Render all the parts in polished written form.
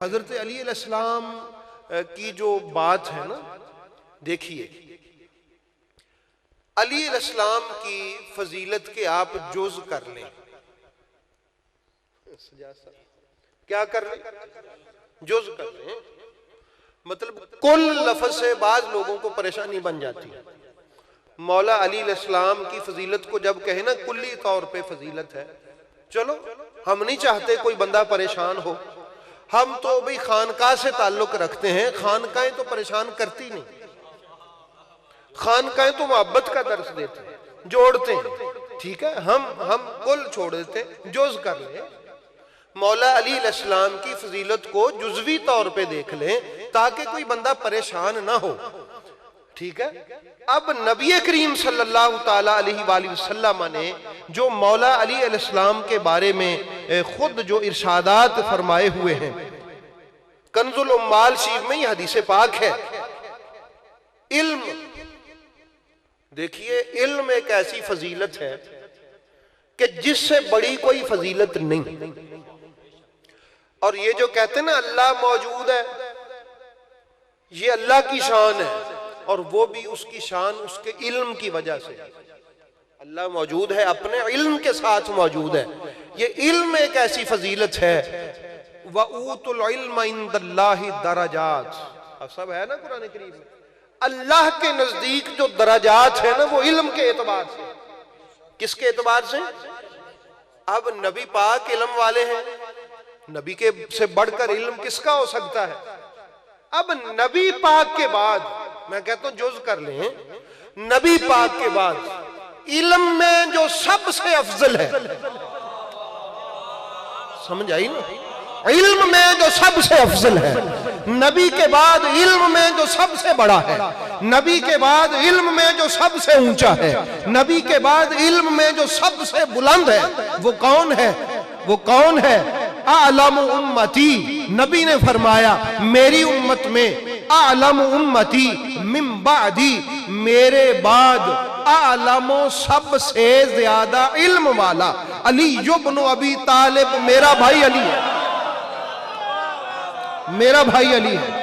हजरत अली अलैहिस्सलाम की जो बात है ना, देखिए अली अलैहिस्सलाम की फजीलत के आप जुज कर लें। क्या कर लें? जुज कर लें, मतलब कुल लफ्ज से बाद लोगों को परेशानी बन जाती है। मौला अली अलैहिस्सलाम की फजीलत को जब कहे ना कुल्ली तौर पे फजीलत है, चलो हम नहीं चाहते कोई बंदा परेशान हो, हम तो भाई खानकाह से ताल्लुक रखते हैं, खानकाहें तो परेशान करती नहीं, खानकाहें तो मोहब्बत का दर्स देते हैं, जोड़ते हैं। ठीक है, हम कुल छोड़ देते, जुज कर ले। मौला अली अलैहिस्सलाम की फजीलत को जुजवी तौर पे देख लें ताकि कोई बंदा परेशान ना हो। ठीक है, अब नबी करीम सल्लल्लाहु ताला अलैहि वसल्लम ने जो मौला अली अलैहिस्सलाम के बारे में खुद जो इरशादात फरमाए हुए हैं, कंजुल उम्माल शरीफ में ये हदीस पाक है। इल्म, देखिए इल्म एक ऐसी फजीलत है कि जिससे बड़ी कोई फजीलत नहीं। और ये जो कहते हैं ना अल्लाह मौजूद है, ये अल्लाह की शान है, और वो भी उसकी शान उसके इल्म की वजह से। अल्लाह मौजूद है, अपने इल्म के साथ मौजूद है। ये इल्म एक ऐसी फजीलत है, वऊतुल इल्म इंदल्लाहि दरजात, अब सब है ना कुरान करीम में। अल्लाह के नजदीक जो दरजात है ना, वो इल्म के एतबार से। किसके एतबार से? अब नबी पाक इल्म वाले हैं, नबी के से बढ़कर इल्म किसका हो सकता है? अब नबी पाक के बाद, मैं कहता हूं जुज कर लें, नबी पाक के बाद इल्म में जो सबसे अफजल है, समझ आई ना? इल्म में जो सबसे अफजल है, नबी के बाद इल्म में जो सबसे बड़ा है, नबी के बाद इल्म में जो सबसे ऊंचा है, नबी के बाद इल्म में जो सबसे बुलंद है, वो कौन है? वो कौन है? आलम उम्मती, नबी ने फरमाया मेरी उम्मत में आलम उम्मती मिन बादी, मेरे बाद आलमो सबसे ज्यादा इल्म वाला अली इब्न अबी तालिब, मेरा भाई अली है, मेरा भाई अली है।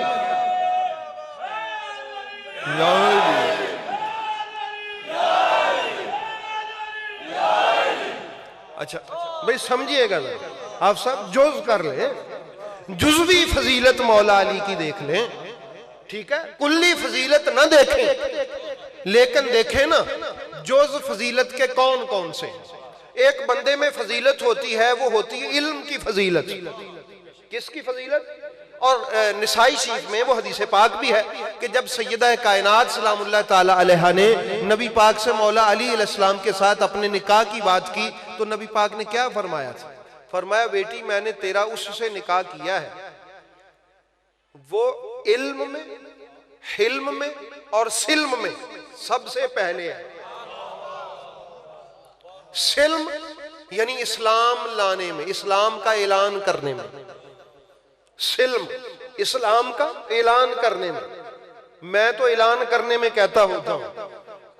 अच्छा भाई समझिएगा ना, आप सब जुज कर ले, जुजवी फजीलत मौला अली की देख लें। ठीक है, कुल्ली फजीलत ना देखें, लेकिन देखें ना जुज फजीलत के कौन कौन से। एक बंदे में फजीलत होती है, वो होती है इल्म की फजीलत। किसकी फजीलत? और निसाई शरीफ में वो हदीस पाक भी है कि जब सैयदा कायनात सलामुल्लाह ताला अलैहा ने नबी पाक से मौला अली अलैहिस्सलाम के साथ अपने निकाह की बात की, तो नबी पाक ने क्या फरमाया था? फरमाया बेटी मैंने तेरा उससे निकाह किया है, वो इल्म में, हिल्म में और सिल्म में सबसे पहले है। सिल्म यानी इस्लाम लाने में, इस्लाम का ऐलान करने में, सिल्म इस्लाम का ऐलान करने में। मैं तो ऐलान करने में कहता होता हूं,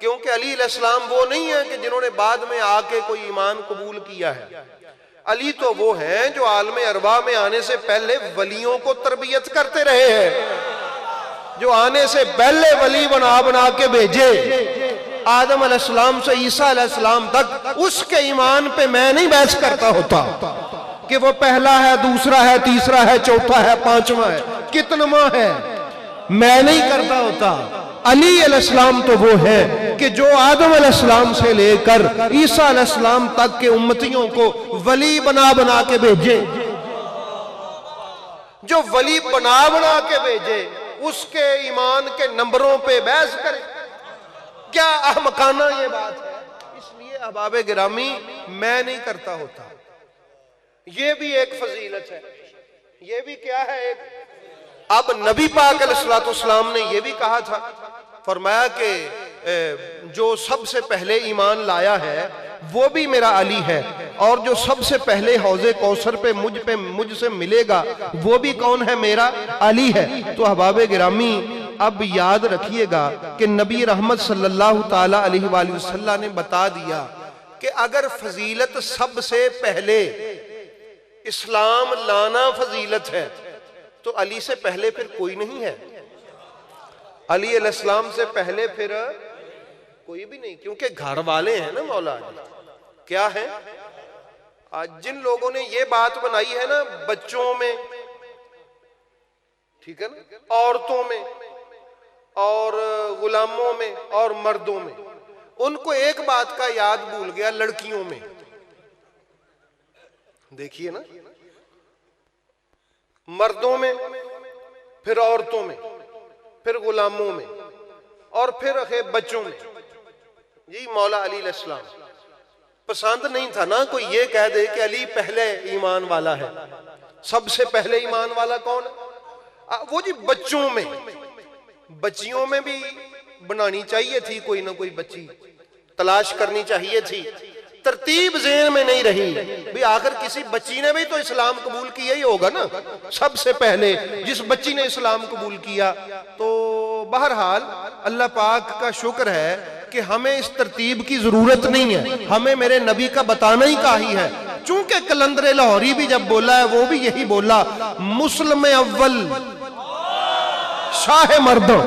क्योंकि अली अलैहिस्सलाम वो नहीं है कि जिन्होंने बाद में आके कोई ईमान कबूल किया है। अली तो वो हैं जो आलम अरवा में आने से पहले वलियों को तरबियत करते रहे हैं, जो आने से पहले वली बना बना के भेजे, आदम अलैहिस्सलाम से ईसा अलैहिस्सलाम तक। उसके ईमान पे मैं नहीं बहस करता होता कि वो पहला है, दूसरा है, तीसरा है, चौथा है, पांचवा है, कितनवा है, मैं नहीं करता होता। अली अलैहिस्सलाम तो वो है कि जो आदम अलैहिस्सलाम से लेकर ईसा अलैहिस्सलाम तक के उम्मतियों को वली बना बना के भेजे। जो वली बना बना के भेजे, उसके ईमान के नंबरों पे बहस करे, क्या अहमकाना ये बात है। इसलिए अहबाब गिरामी मैं नहीं करता होता। ये भी एक फजीलत है, ये भी क्या है एक। अब नबी पाक अलैहिस्सलाम ने ये भी कहा था, फरमाया कि जो सबसे पहले ईमान लाया है वो भी मेरा अली है, और जो सबसे पहले हौज़े कौसर पे मुझसे मिलेगा वो भी कौन है? मेरा अली है। तो अहबाब गिरामी अब याद रखिएगा कि नबी रहमत सल्लल्लाहु ताला अलैहि वसल्लम ने बता दिया कि अगर फजीलत सबसे पहले इस्लाम लाना फजीलत है, तो अली से पहले फिर कोई नहीं है, अली अलैहिस्सलाम से पहले फिर कोई भी नहीं, क्योंकि घर वाले हैं ना मौला अली। क्या है? आज जिन लोगों ने ये बात बनाई है ना, बच्चों में, ठीक है ना, औरतों में और गुलामों में और मर्दों में, उनको एक बात का याद भूल गया, लड़कियों में। देखिए ना, मर्दों में, फिर औरतों में, फिर गुलामों में और फिर बच्चों में। यही मौला अली अलैहिस्सलाम पसंद नहीं था ना कोई ये कह दे कि अली पहले ईमान वाला है। सबसे पहले ईमान वाला कौन है? वो जी बच्चों में, बच्चियों में भी बनानी चाहिए थी, कोई ना कोई बच्ची तलाश करनी चाहिए थी, तरतीब ज़हन में नहीं रही। भी आखिर किसी बच्ची ने भी तो इस्लाम कबूल किया ही होगा ना, सबसे पहले जिस बच्ची ने इस्लाम कबूल किया। तो बहरहाल अल्लाह पाक का शुक्र है कि हमें इस तरतीब की जरूरत नहीं है, हमें मेरे नबी का बताना ही काफी है। चूंकि कलंदर लाहौरी भी जब बोला है वो भी यही बोला, मुस्लिम अव्वल शाह मर्दों।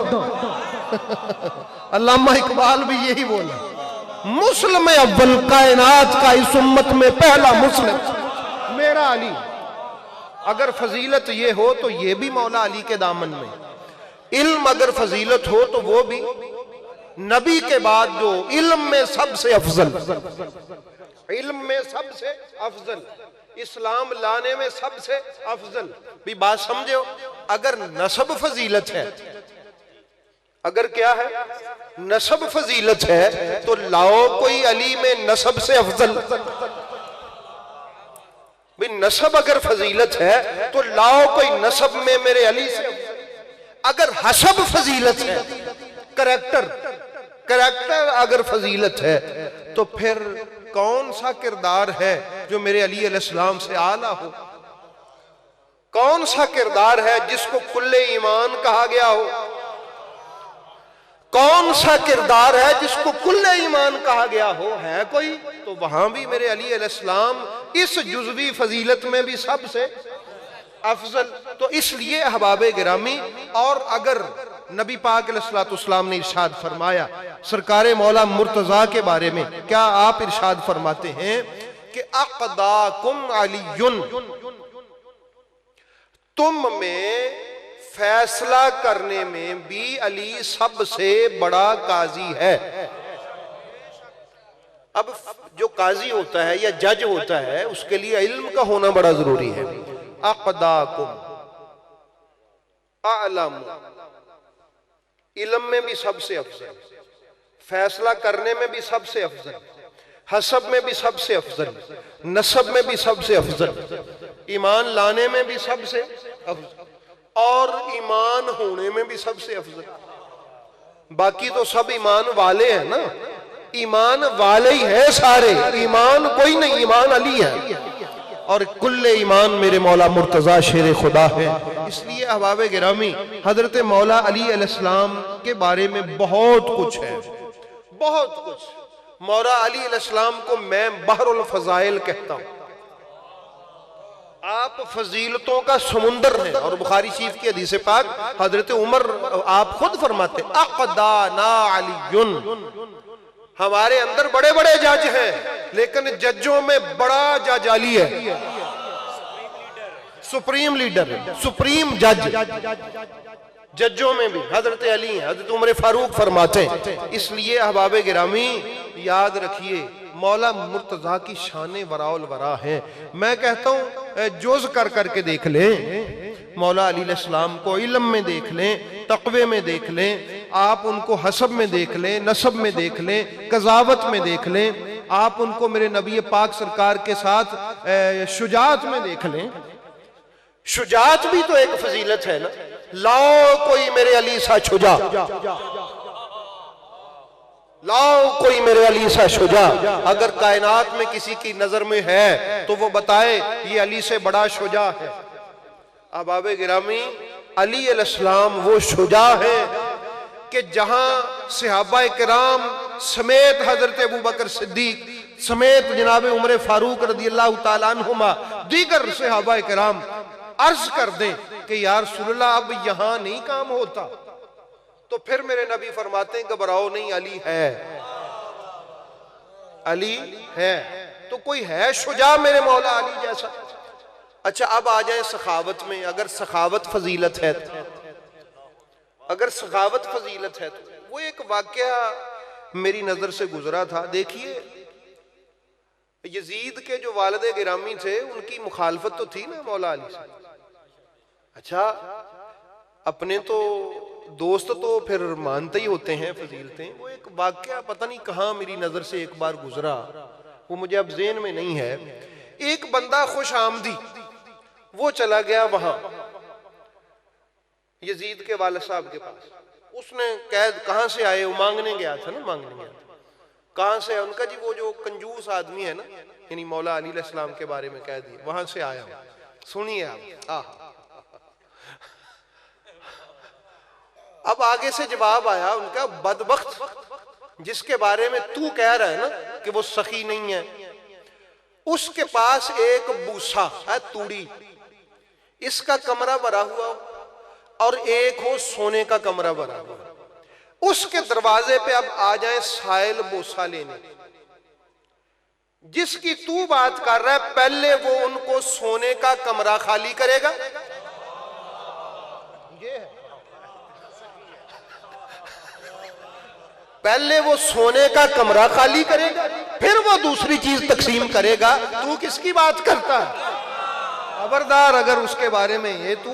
अल्लामा इकबाल भी यही बोला, मुस्लिम अव्वल कायनात का इस उम्मत में पहला मुस्लिम मेरा अली। अगर फजीलत ये हो तो ये भी मौला अली के दामन में, इल्म अगर फजीलत हो तो वो भी नबी के बाद जो इल्म में सबसे अफजल, इल्म में सबसे अफजल, इस्लाम लाने में सबसे अफजल। भी बात समझो, अगर नसब फजीलत है, अगर क्या है नसब फजीलत है, तो लाओ कोई अली में नसब से अफजल। भी नसब अगर फजीलत है तो लाओ कोई नसब में मेरे अली से। अगर हसब फजीलत है, करैक्टर अगर फजीलत है, तो फिर कौन सा किरदार है जो मेरे अली अलैहिस्सलाम से आला हो? कौन सा किरदार है जिसको कुल्ले ईमान कहा गया हो? कौन सा किरदार है जिसको कुल्ले ईमान कहा गया हो? है कोई? तो वहां भी मेरे अली अलैहिस्सलाम इस जुज़वी फजीलत में भी सबसे अफजल। तो इसलिए अहबाबे गिरामी, और अगर नबी पाक अलैहिस्सलाम ने इरशाद फरमाया सरकारे मौला मुर्तजा के बारे में, क्या आप इरशाद फरमाते हैं कि अक़दाकुम अलीयुन, तुम में फैसला करने में भी अली सबसे बड़ा काजी है। अब जो काजी होता है या जज होता है उसके लिए इल्म का होना बड़ा जरूरी है। अक़दाकुम अअलम, इल्म में भी सबसे अफजल, फैसला करने में भी सबसे अफजल, हसब में भी सबसे अफजल, नसब में भी सबसे अफजल, ईमान लाने में भी सबसे अफजल, और ईमान होने में भी सबसे अफजल। बाकी तो सब ईमान वाले हैं ना, ईमान वाले ही है सारे, ईमान कोई नहीं, ईमान अली है। और कुल्ले ईमान मेरे मौला मुर्तजा शेर खुदा है। इसलिए अहबाबे गिरामी, हजरत मौला अली अलैहिस्सलाम के बारे में बहुत कुछ है, बहुत कुछ। मौला अली अलैहिस्सलाम को मैं बहरुल फजाइल कहता हूं। आप फजीलतों का समुंदर है। और बुखारी शरीफ की हदीस पाक हजरत उमर आप खुद फरमाते, अक़दाना अलीयुन, हमारे अंदर बड़े बड़े जज हैं लेकिन जजों में बड़ा जज अली है, सुप्रीम लीडर, सुप्रीम जज। जजों में भी हजरत अली हैं, हजरत उमर फारूक फरमाते हैं। इसलिए अहबाबे गिरामी याद रखिए, मौला मुर्तजा की शान वराउल वरा है। मैं कहता हूं जोज कर करके देख लें, मौला अली अलैहिस्सलाम को इल्म में देख लें, तक़वे में देख लें, आप उनको हसब में देख लें, नसब में देख लें, कज़ावत में देख लें, आप उनको मेरे नबी पाक सरकार के साथ शुजात में देख लें। शुजात भी तो एक फजीलत है ना। लाओ कोई मेरे अली सा शुजा, लाओ कोई मेरे अली सा शुजा। अगर कायनात में किसी की नजर में है तो वो बताए ये अली से बड़ा शुजा है। अहबाबे गिरामी, अली अलैहिस्सलाम वो शुजा है कि जहां सहाबा किराम समेत हजरत अबू बकर सिद्दीक समेत जनाब उमर फारूक रज़ियल्लाहु ताला अन्हुमा दीगर सहाबा किराम अर्ज कर दें कि यार रसूलुल्लाह अब यहां नहीं काम होता, तो फिर मेरे नबी फरमाते हैं घबराओ नहीं, अली है, अली है। तो कोई है शुजा मेरे मौला अली जैसा। अच्छा, अब आ जाए सखावत में। अगर सखावत फजीलत है, अगर सखावत फजीलत है, तो वो एक वाकया मेरी नजर से गुजरा था। देखिए, यजीद के जो वालिद गिरामी थे उनकी मुखालफत तो थी ना मौला अली से। अच्छा, अपने तो दोस्त तो फिर मानते ही होते हैं फजीलतें। वो एक वाकया पता नहीं कहाँ मेरी नजर से एक बार गुजरा, वो मुझे अब ज़हन में नहीं है। एक बंदा खुश आमदी वो चला गया वहां यजीद के वालिद साहब के पास। उसने कैद कहां से आए, वो मांगने गया था ना, मांगने गया था। कहां से? उनका जी वो जो कंजूस आदमी है ना, यानी मौला अली अलैहिस्सलाम के बारे में कह दिया, वहां से आया हूं। सुनिए आप। अब आगे से जवाब आया उनका, बदबख्त जिसके बारे में तू कह रहा है ना कि वो सखी नहीं है, उसके पास एक बूसा है, तूड़ी, इसका कमरा भरा हुआ और एक हो सोने का कमरा भरा हुआ। उसके दरवाजे पे अब आ जाए साइल बोसा लेने। जिसकी तू बात कर रहा है, पहले वो उनको सोने का कमरा खाली करेगा। ये है, पहले वो सोने का कमरा खाली करेगा, फिर वो दूसरी चीज तकसीम करेगा। तू किसकी बात करता है? खबरदार, अगर उसके बारे में ये तू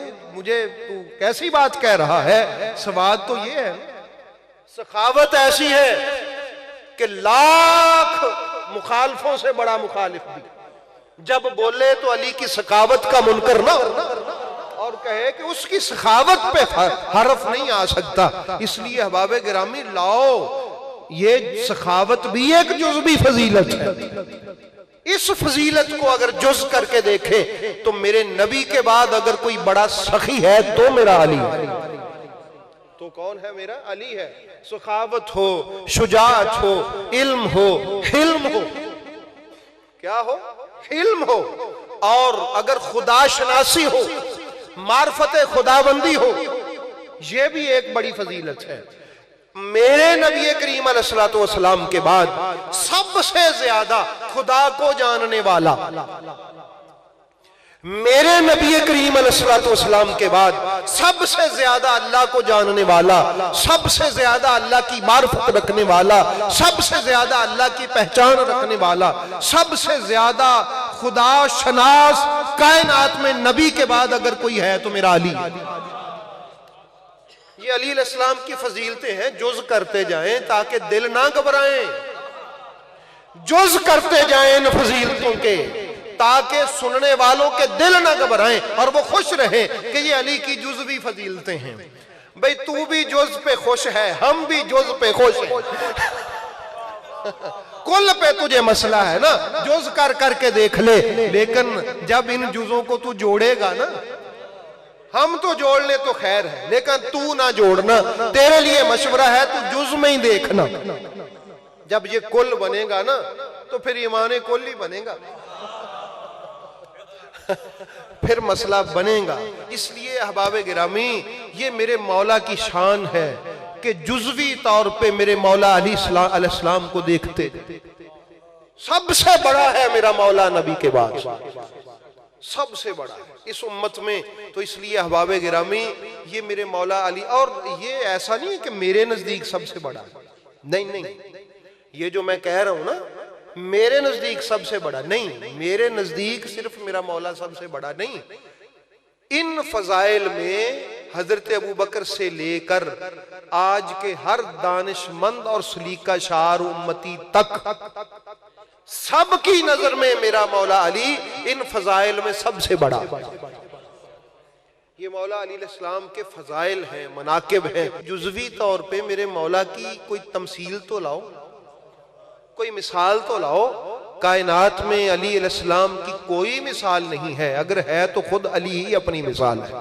कैसी बात कह रहा है। सवाल तो ये है, सखावत ऐसी है कि लाख मुखालफों से बड़ा मुखालिफ भी जब बोले तो अली की सखावत का मुनकर ना और कहे कि उसकी सखावत पे हरफ नहीं आ सकता। इसलिए अहबाब गिरामी लाओ, ये सखावत भी एक जुज़वी फजीलत है। इस फजीलत को अगर जुज करके देखे तो मेरे नबी के बाद अगर कोई बड़ा सखी है तो मेरा अली है। तो कौन है? मेरा अली है। सखावत हो, शुजाअत हो, इल्म हो, हिल्म हो, क्या हो? हिल्म हो। और अगर खुदा शनासी हो, मार्फत खुदाबंदी हो, यह भी एक बड़ी फजीलत है। मेरे नबी करीम अलैहिस्सलातु वस्सलाम के बाद सबसे ज्यादा खुदा को जानने वाला, मेरे नबी करीम अलैहिस्सलातु वस्सलाम के बाद सबसे ज्यादा अल्लाह को जानने वाला, सबसे ज्यादा अल्लाह की मार्फत रखने वाला, सबसे ज्यादा अल्लाह की पहचान रखने वाला, सबसे ज्यादा खुदा शनास कायनात में नबी के बाद अगर कोई है तो मेरा अली। ये अली अलैहिस्सलाम की फजीलतें हैं। जुज करते जाएं ताकि दिल ना घबराएं, जुज करते जाएं इन फजीलतों के ताकि सुनने वालों के दिल ना घबराएं और वो खुश रहे कि ये अली की जुज़वी फजीलतें हैं। भाई तू भी जुज पे खुश है, हम भी जुज पे खुश हैं। कुल पे तुझे मसला है ना, जुज कर करके देख ले। लेकिन जब इन जुजों को तू जोड़ेगा ना, हम तो जोड़ ले तो खैर है, लेकिन तू ना जोड़ना, तेरे लिए मशवरा है, तू जुज में ही देखना। जब ये कुल बनेगा ना तो फिर ईमान कुल ही बनेगा, फिर मसला बनेगा। इसलिए अहबाब गिरामी, ये मेरे मौला की शान है कि जुज़वी तौर पे मेरे मौला अली अलैहिस्सलाम को देखते। सबसे बड़ा है मेरा मौला नबी के बाद, सबसे बड़ा है इस उम्मत में। तो इसलिए अहबाब गिरामी, ये मेरे मौला अली, और ये ऐसा नहीं है कि मेरे नजदीक सबसे बड़ा है, नहीं नहीं, ये जो मैं कह रहा हूं ना मेरे नजदीक सबसे बड़ा नहीं, मेरे नजदीक सिर्फ मेरा मौला सबसे बड़ा नहीं। इन फजाइल में हजरत अबू बकर से लेकर आज के हर दानिशमंद और सलीका शार उम्मती तक सबकी नजर में मेरा मौला अली इन फजाइल में सबसे बड़ा। ये मौला अली अलैहिस्सलाम के फजाइल हैं, मनाकिब हैं। जुज़वी तौर पे मेरे मौला की कोई तमसील तो लाओ, कोई मिसाल तो लाओ। कायनात में अली अलैहिस्सलाम की कोई मिसाल नहीं है, अगर है तो खुद अली ही अपनी मिसाल है।